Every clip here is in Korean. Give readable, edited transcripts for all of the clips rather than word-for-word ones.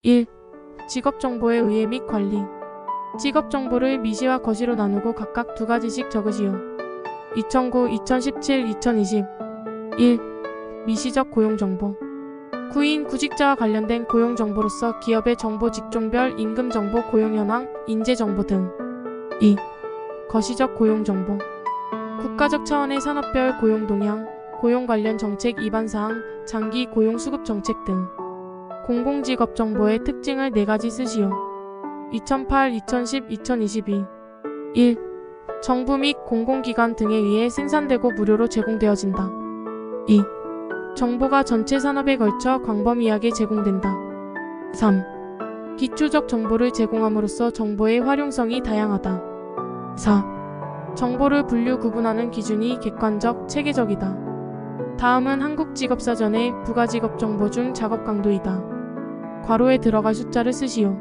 1. 직업정보의 의의 및 관리. 직업정보를 미시와 거시로 나누고 각각 두 가지씩 적으시오. 2009, 2017, 2020. 1. 미시적 고용정보. 구인, 구직자와 관련된 고용정보로서 기업의 정보, 직종별, 임금정보, 고용현황, 인재정보 등. 2. 거시적 고용정보. 국가적 차원의 산업별 고용 동향, 고용 관련 정책 입안사항, 장기 고용 수급 정책 등. 공공직업 정보의 특징을 4가지 쓰시오. 2008, 2010, 2022. 1. 정부 및 공공기관 등에 의해 생산되고 무료로 제공되어진다. 2. 정보가 전체 산업에 걸쳐 광범위하게 제공된다. 3. 기초적 정보를 제공함으로써 정보의 활용성이 다양하다. 4. 정보를 분류 구분하는 기준이 객관적, 체계적이다. 다음은 한국직업사전의 부가직업정보 중 작업 강도이다. 괄호에 들어갈 숫자를 쓰시오.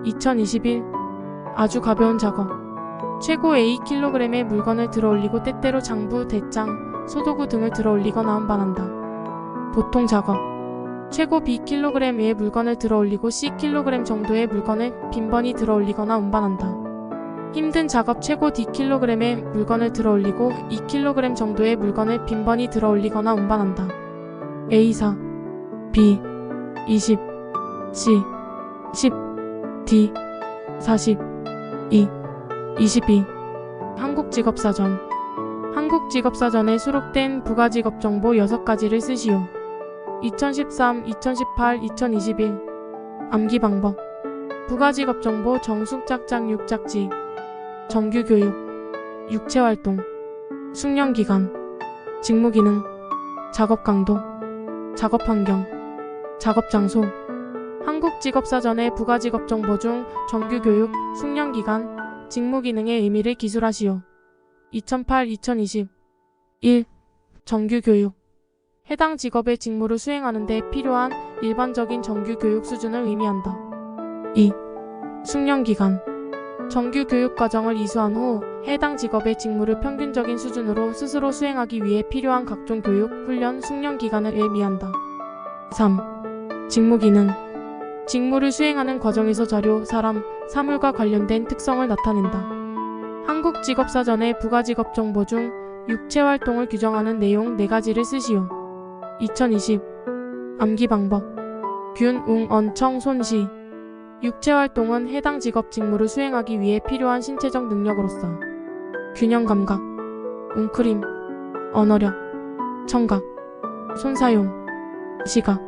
2021. 아주 가벼운 작업. 최고 Akg의 물건을 들어올리고 때때로 장부, 대장, 소도구 등을 들어올리거나 운반한다. 보통 작업. 최고 Bkg의 물건을 들어올리고 Ckg 정도의 물건을 빈번히 들어올리거나 운반한다. 힘든 작업. 최고 Dkg의 물건을 들어올리고 2kg 정도의 물건을 빈번히 들어올리거나 운반한다. A4, B, 20, C, 10, D, 40, E, 22. 한국직업사전. 한국직업사전에 수록된 부가직업정보 6가지를 쓰시오. 2013, 2018, 2021. 암기 방법. 부가직업정보 정숙짝짝 육짝지. 정규교육, 육체활동, 숙련기간, 직무기능, 작업강도, 작업환경, 작업장소. 한국직업사전의 부가직업정보 중 정규교육, 숙련기간, 직무기능의 의미를 기술하시오. 2008, 2020. 1. 정규교육. 해당 직업의 직무를 수행하는 데 필요한 일반적인 정규교육 수준을 의미한다. 2. 숙련기간. 정규 교육 과정을 이수한 후 해당 직업의 직무를 평균적인 수준으로 스스로 수행하기 위해 필요한 각종 교육, 훈련, 숙련 기간을 의미한다. 3. 직무 기능. 직무를 수행하는 과정에서 자료, 사람, 사물과 관련된 특성을 나타낸다. 한국직업사전의 부가직업 정보 중 육체활동을 규정하는 내용 4가지를 쓰시오. 2020. 암기 방법. 균, 웅, 언, 청, 손, 시. 육체활동은 해당 직업 직무를 수행하기 위해 필요한 신체적 능력으로서 균형 감각, 웅크림, 언어력, 청각, 손사용, 시각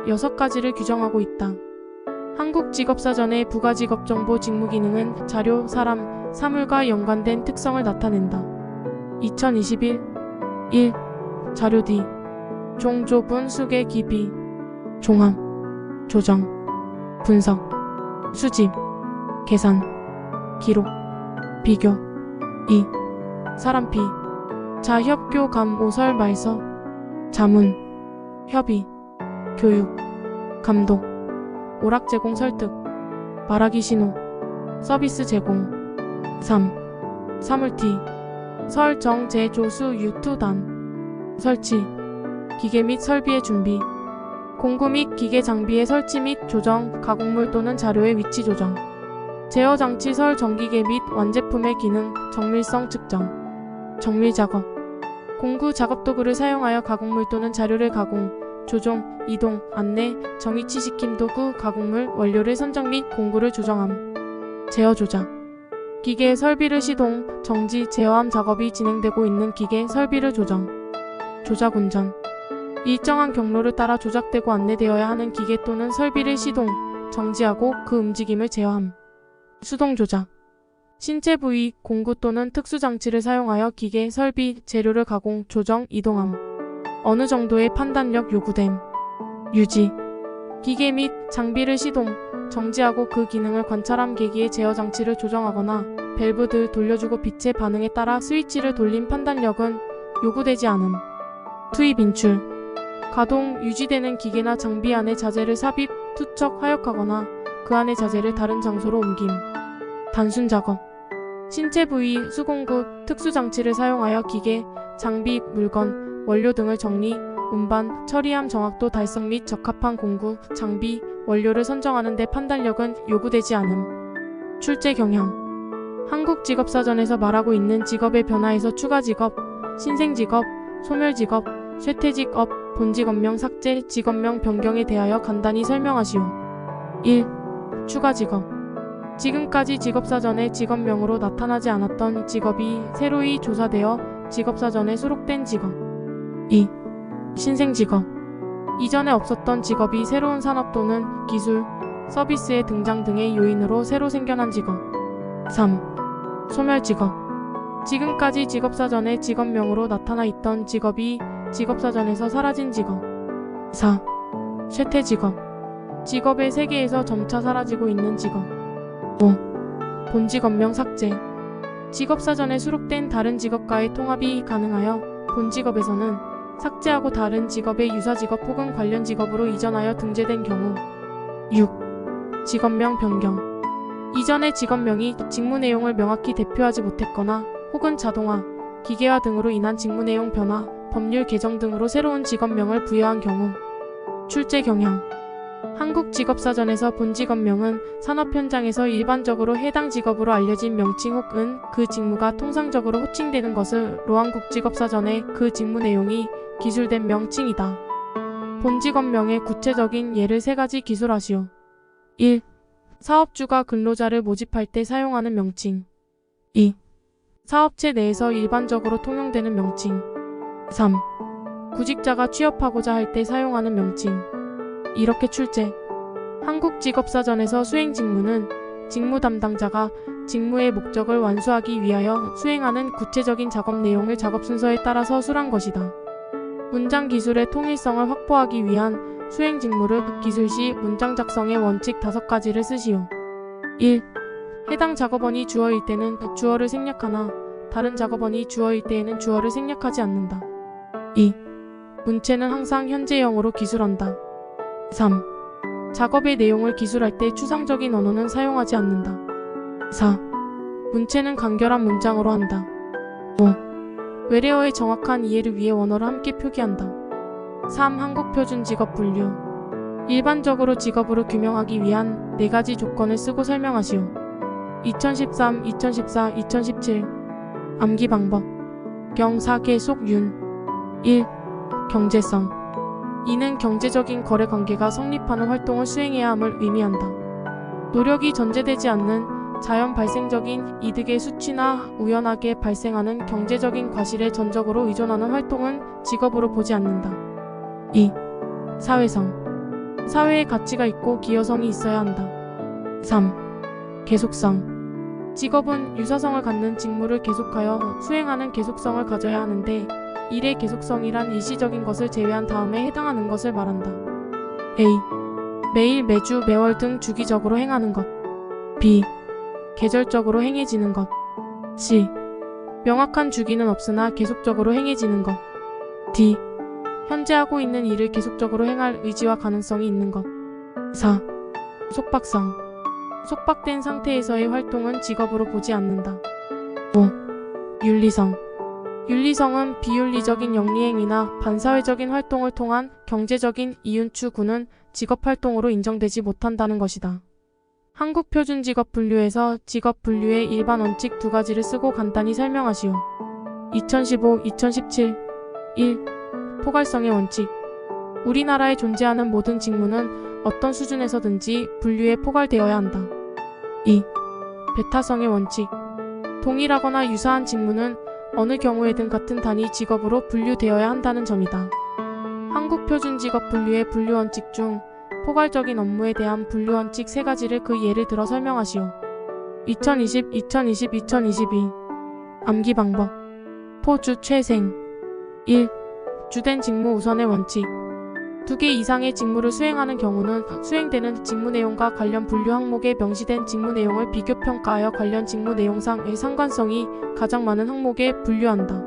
6가지를 규정하고 있다. 한국직업사전의 부가직업정보 직무기능은 자료, 사람, 사물과 연관된 특성을 나타낸다. 2021. 1. 자료 D. 종, 조분, 수계, 기비, 종합, 조정, 분석, 수집, 계산, 기록, 비교. 2. 사람 P. 자, 협교, 감, 오설, 말서, 자문, 협의, 교육, 감독, 오락 제공, 설득, 말하기 신호, 서비스 제공. 3. 사물 T. 설, 정, 제, 조수, 유투, 단, 설치, 기계 및 설비의 준비, 공구 및 기계 장비의 설치 및 조정, 가공물 또는 자료의 위치 조정, 제어 장치 설 전기계 및 완제품의 기능, 정밀성 측정, 정밀 작업, 공구 작업도구를 사용하여 가공물 또는 자료를 가공, 조종, 이동, 안내, 정위치시킴 도구, 가공물, 원료를 선정 및 공구를 조정함, 제어 조작, 기계의 설비를 시동, 정지, 제어함 작업이 진행되고 있는 기계 설비를 조정, 조작 운전, 일정한 경로를 따라 조작되고 안내되어야 하는 기계 또는 설비를 시동, 정지하고 그 움직임을 제어함. 수동 조작. 신체 부위, 공구 또는 특수장치를 사용하여 기계, 설비, 재료를 가공, 조정, 이동함. 어느 정도의 판단력 요구됨. 유지. 기계 및 장비를 시동, 정지하고 그 기능을 관찰함. 계기의 제어 장치를 조정하거나 밸브들 돌려주고 빛의 반응에 따라 스위치를 돌린 판단력은 요구되지 않음. 투입 인출. 가동, 유지되는 기계나 장비 안에 자재를 삽입, 투척, 하역하거나 그 안의 자재를 다른 장소로 옮김. 단순 작업. 신체 부위, 수공구, 특수장치를 사용하여 기계, 장비, 물건, 원료 등을 정리, 운반, 처리함. 정확도 달성 및 적합한 공구, 장비, 원료를 선정하는 데 판단력은 요구되지 않음. 출제 경향. 한국직업사전에서 말하고 있는 직업의 변화에서 추가직업, 신생직업, 소멸직업, 쇠퇴직업, 본직업명 삭제, 직업명 변경에 대하여 간단히 설명하시오. 1. 추가직업. 지금까지 직업사전에 직업명으로 나타나지 않았던 직업이 새로이 조사되어 직업사전에 수록된 직업. 2. 신생직업. 이전에 없었던 직업이 새로운 산업 또는 기술, 서비스의 등장 등의 요인으로 새로 생겨난 직업. 3. 소멸직업. 지금까지 직업사전에 직업명으로 나타나 있던 직업이 직업사전에서 사라진 직업. 4. 쇠퇴직업. 직업의 세계에서 점차 사라지고 있는 직업. 5. 본직업명 삭제. 직업사전에 수록된 다른 직업과의 통합이 가능하여 본직업에서는 삭제하고 다른 직업의 유사직업 혹은 관련 직업으로 이전하여 등재된 경우. 6. 직업명 변경. 이전의 직업명이 직무 내용을 명확히 대표하지 못했거나 혹은 자동화, 기계화 등으로 인한 직무 내용 변화, 법률 개정 등으로 새로운 직업명을 부여한 경우. 출제 경향. 한국직업사전에서 본직업명은 산업 현장에서 일반적으로 해당 직업으로 알려진 명칭 혹은 그 직무가 통상적으로 호칭되는 것으로 한국직업사전에 그 직무 내용이 기술된 명칭이다. 본직업명의 구체적인 예를 3가지 기술하시오. 1. 사업주가 근로자를 모집할 때 사용하는 명칭. 2. 사업체 내에서 일반적으로 통용되는 명칭. 3. 구직자가 취업하고자 할 때 사용하는 명칭. 이렇게 출제. 한국직업사전에서 수행 직무는 직무 담당자가 직무의 목적을 완수하기 위하여 수행하는 구체적인 작업 내용을 작업 순서에 따라 서술한 것이다. 문장 기술의 통일성을 확보하기 위한 수행 직무를 기술 시 문장 작성의 원칙 5가지를 쓰시오. 1. 해당 작업원이 주어일 때는 주어를 생략하나 다른 작업원이 주어일 때에는 주어를 생략하지 않는다. 2. 문체는 항상 현재형으로 기술한다. 3. 작업의 내용을 기술할 때 추상적인 언어는 사용하지 않는다. 4. 문체는 간결한 문장으로 한다. 5. 외래어의 정확한 이해를 위해 원어를 함께 표기한다. 3. 한국표준 직업 분류. 일반적으로 직업으로 규명하기 위한 4가지 조건을 쓰고 설명하시오. 2013, 2014, 2017. 암기 방법. 경사계 속윤. 1. 경제성. 이는 경제적인 거래 관계가 성립하는 활동을 수행해야 함을 의미한다. 노력이 전제되지 않는 자연 발생적인 이득의 수치나 우연하게 발생하는 경제적인 과실에 전적으로 의존하는 활동은 직업으로 보지 않는다. 2. 사회성. 사회에 가치가 있고 기여성이 있어야 한다. 3. 계속성. 직업은 유사성을 갖는 직무를 계속하여 수행하는 계속성을 가져야 하는데 일의 계속성이란 일시적인 것을 제외한 다음에 해당하는 것을 말한다. A. 매일, 매주, 매월 등 주기적으로 행하는 것. B. 계절적으로 행해지는 것. C. 명확한 주기는 없으나 계속적으로 행해지는 것. D. 현재 하고 있는 일을 계속적으로 행할 의지와 가능성이 있는 것. 4. 속박성. 속박된 상태에서의 활동은 직업으로 보지 않는다. 5. 윤리성. 윤리성은 비윤리적인 영리행위나 반사회적인 활동을 통한 경제적인 이윤 추구는 직업활동으로 인정되지 못한다는 것이다. 한국표준직업 분류에서 직업 분류의 일반 원칙 2가지를 쓰고 간단히 설명하시오. 2015, 2017. 1. 포괄성의 원칙. 우리나라에 존재하는 모든 직무는 어떤 수준에서든지 분류에 포괄되어야 한다. 2. 배타성의 원칙. 동일하거나 유사한 직무는 어느 경우에든 같은 단위 직업으로 분류되어야 한다는 점이다. 한국표준직업 분류의 분류원칙 중 포괄적인 업무에 대한 분류원칙 3가지를 그 예를 들어 설명하시오. 2020, 2020, 2022. 암기 방법. 포주 최생. 1. 주된 직무 우선의 원칙. 2개 이상의 직무를 수행하는 경우는 수행되는 직무 내용과 관련 분류 항목에 명시된 직무 내용을 비교평가하여 관련 직무 내용상의 상관성이 가장 많은 항목에 분류한다.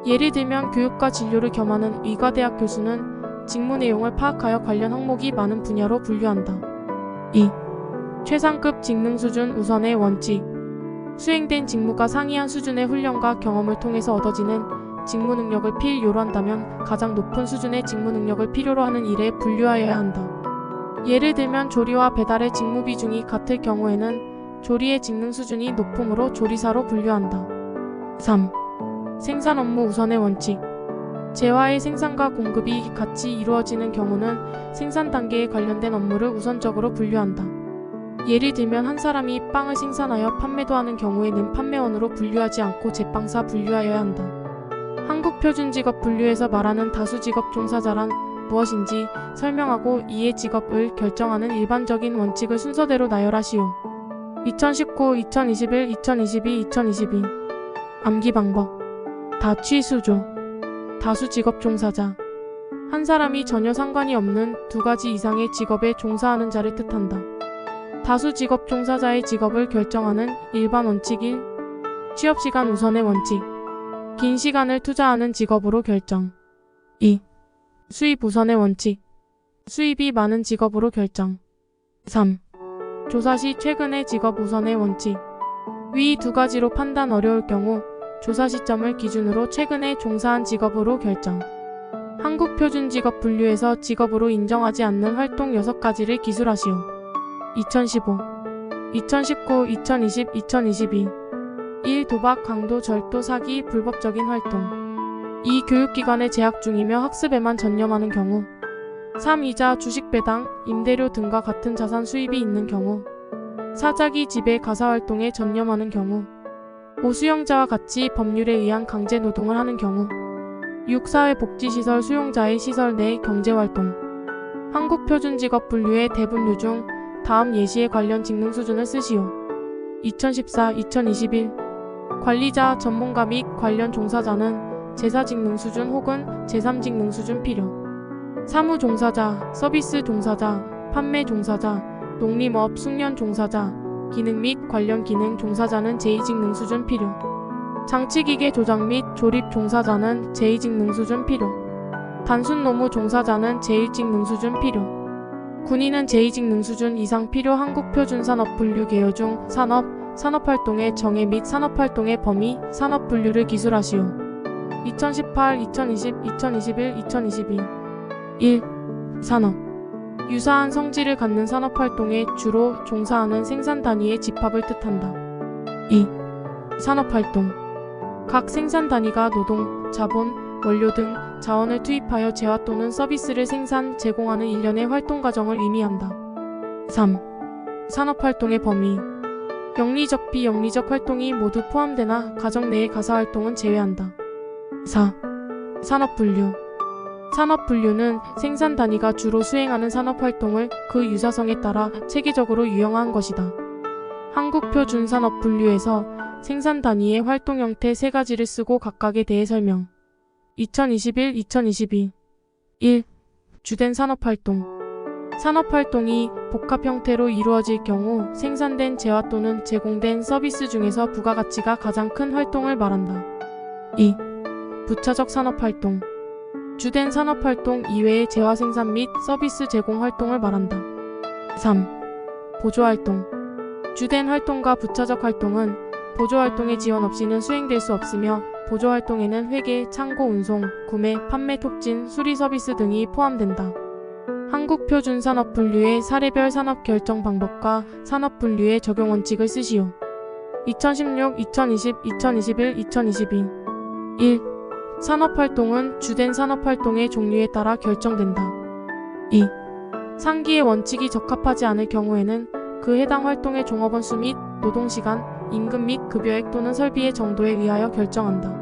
예를 들면 교육과 진료를 겸하는 의과대학 교수는 직무 내용을 파악하여 관련 항목이 많은 분야로 분류한다. 2. 최상급 직능 수준 우선의 원칙. 수행된 직무가 상이한 수준의 훈련과 경험을 통해서 얻어지는 직무 능력을 필요로 한다면 가장 높은 수준의 직무 능력을 필요로 하는 일에 분류하여야 한다. 예를 들면 조리와 배달의 직무 비중이 같을 경우에는 조리의 직능 수준이 높음으로 조리사로 분류한다. 3. 생산 업무 우선의 원칙. 재화의 생산과 공급이 같이 이루어지는 경우는 생산 단계에 관련된 업무를 우선적으로 분류한다. 예를 들면 한 사람이 빵을 생산하여 판매도 하는 경우에는 판매원으로 분류하지 않고 제빵사 분류하여야 한다. 한국표준직업 분류에서 말하는 다수직업 종사자란 무엇인지 설명하고 이의 직업을 결정하는 일반적인 원칙을 순서대로 나열하시오. 2019, 2021, 2022, 2022 암기 방법. 다취수조. 다수직업 종사자. 한 사람이 전혀 상관이 없는 두 가지 이상의 직업에 종사하는 자를 뜻한다. 다수직업 종사자의 직업을 결정하는 일반 원칙 1. 취업시간 우선의 원칙. 긴 시간을 투자하는 직업으로 결정. 2. 수입 우선의 원칙. 수입이 많은 직업으로 결정. 3. 조사 시 최근의 직업 우선의 원칙. 위 두 가지로 판단 어려울 경우 조사 시점을 기준으로 최근에 종사한 직업으로 결정. 한국표준직업 분류에서 직업으로 인정하지 않는 활동 6가지를 기술하시오. 2015, 2019, 2020, 2022 1. 도박, 강도, 절도, 사기, 불법적인 활동. 2. 교육기관에 재학 중이며 학습에만 전념하는 경우. 3. 이자, 주식 배당, 임대료 등과 같은 자산 수입이 있는 경우. 4. 자기 지배 가사활동에 전념하는 경우. 5. 수용자와 같이 법률에 의한 강제노동을 하는 경우. 6. 사회복지시설 수용자의 시설 내 경제활동. 한국표준직업 분류의 대분류 중 다음 예시에 관련 직능 수준을 쓰시오. 2014, 2021 관리자, 전문가 및 관련 종사자는 제4 직능 수준 혹은 제3 직능 수준 필요. 사무 종사자, 서비스 종사자, 판매 종사자, 농림업 숙련 종사자, 기능 및 관련 기능 종사자는 제2 직능 수준 필요. 장치기계 조작 및 조립 종사자는 제2 직능 수준 필요. 단순 노무 종사자는 제1 직능 수준 필요. 군인은 제2 직능 수준 이상 필요. 한국표준산업 분류 개요 중 산업, 산업활동의 정의 및 산업활동의 범위, 산업 분류를 기술하시오. 2018, 2020, 2021, 2022 1. 산업. 유사한 성질을 갖는 산업활동에 주로 종사하는 생산 단위의 집합을 뜻한다. 2. 산업활동. 각 생산 단위가 노동, 자본, 원료 등 자원을 투입하여 재화 또는 서비스를 생산, 제공하는 일련의 활동 과정을 의미한다. 3. 산업활동의 범위. 영리적, 비영리적 활동이 모두 포함되나 가정 내의 가사활동은 제외한다. 4. 산업분류. 산업분류는 생산 단위가 주로 수행하는 산업활동을 그 유사성에 따라 체계적으로 유형화한 것이다. 한국표준산업분류에서 생산 단위의 활동 형태 3가지를 쓰고 각각에 대해 설명. 2021, 2022 1. 주된 산업활동. 산업활동이 복합 형태로 이루어질 경우 생산된 재화 또는 제공된 서비스 중에서 부가가치가 가장 큰 활동을 말한다. 2. 부차적 산업활동. 주된 산업활동 이외의 재화 생산 및 서비스 제공 활동을 말한다. 3. 보조활동. 주된 활동과 부차적 활동은 보조활동의 지원 없이는 수행될 수 없으며 보조활동에는 회계, 창고 운송, 구매, 판매 촉진, 수리 서비스 등이 포함된다. 한국표준산업분류의 사례별 산업 결정 방법과 산업분류의 적용 원칙을 쓰시오. 2016, 2020, 2021, 2022 1. 산업활동은 주된 산업활동의 종류에 따라 결정된다. 2. 상기의 원칙이 적합하지 않을 경우에는 그 해당 활동의 종업원 수 및 노동시간, 임금 및 급여액 또는 설비의 정도에 의하여 결정한다.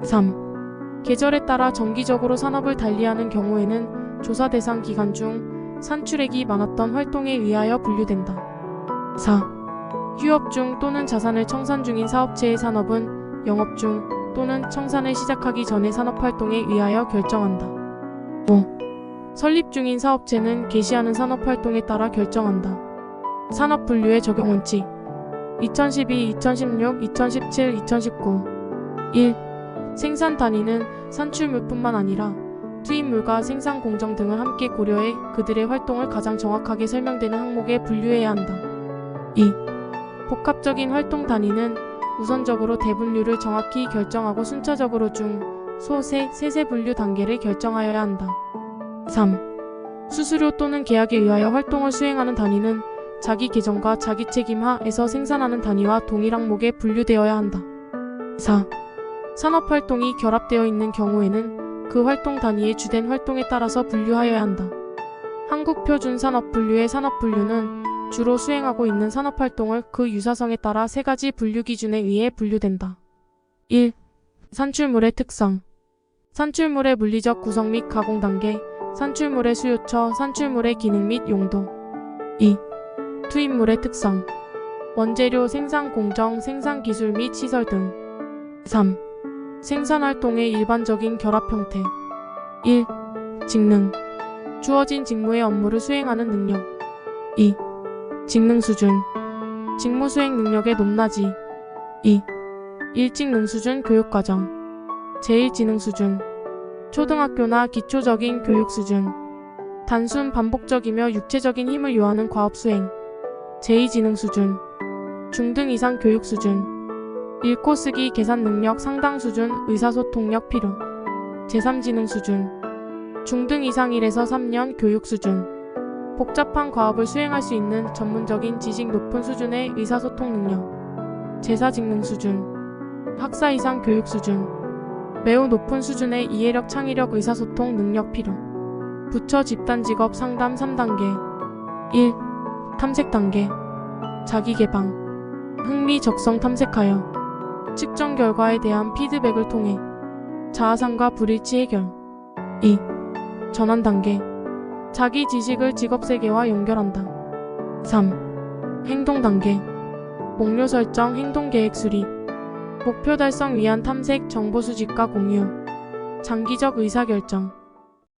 3. 계절에 따라 정기적으로 산업을 달리하는 경우에는 조사 대상 기간 중 산출액이 많았던 활동에 의하여 분류된다. 4. 휴업 중 또는 자산을 청산 중인 사업체의 산업은 영업 중 또는 청산을 시작하기 전의 산업활동에 의하여 결정한다. 5. 설립 중인 사업체는 개시하는 산업활동에 따라 결정한다. 산업분류의 적용 원칙 2012, 2016, 2017, 2019 1. 생산 단위는 산출물뿐만 아니라 투입물과 생산 공정 등을 함께 고려해 그들의 활동을 가장 정확하게 설명되는 항목에 분류해야 한다. 2. 복합적인 활동 단위는 우선적으로 대분류를 정확히 결정하고 순차적으로 중, 소, 세, 세세 분류 단계를 결정하여야 한다. 3. 수수료 또는 계약에 의하여 활동을 수행하는 단위는 자기 계정과 자기 책임 하에서 생산하는 단위와 동일 항목에 분류되어야 한다. 4. 산업활동이 결합되어 있는 경우에는 그 활동 단위의 주된 활동에 따라서 분류하여야 한다. 한국표준산업분류의 산업분류는 주로 수행하고 있는 산업활동을 그 유사성에 따라 세 가지 분류 기준에 의해 분류된다. 1. 산출물의 특성. 산출물의 물리적 구성 및 가공 단계, 산출물의 수요처, 산출물의 기능 및 용도. 2. 투입물의 특성. 원재료 생산 공정, 생산 기술 및 시설 등. 3. 생산활동의 일반적인 결합 형태. 1. 직능. 주어진 직무의 업무를 수행하는 능력. 2. 직능 수준. 직무 수행 능력의 높낮이. 2. 일직능 수준 교육과정. 제1지능 수준. 초등학교나 기초적인 교육 수준. 단순 반복적이며 육체적인 힘을 요하는 과업 수행. 제2지능 수준. 중등 이상 교육 수준. 읽고 쓰기 계산 능력 상당 수준 의사소통력 필요. 제3지능 수준. 중등 이상 1에서 3년 교육 수준. 복잡한 과업을 수행할 수 있는 전문적인 지식 높은 수준의 의사소통 능력. 제4직능 수준. 학사 이상 교육 수준. 매우 높은 수준의 이해력 창의력 의사소통 능력 필요. 부처 집단 직업 상담 3단계. 1. 탐색 단계. 자기개방. 흥미 적성 탐색하여 측정 결과에 대한 피드백을 통해 자아상과 불일치 해결. 2. 전환 단계. 자기 지식을 직업 세계와 연결한다. 3. 행동 단계. 목표 설정, 행동 계획 수립. 목표 달성 위한 탐색, 정보 수집과 공유. 장기적 의사결정.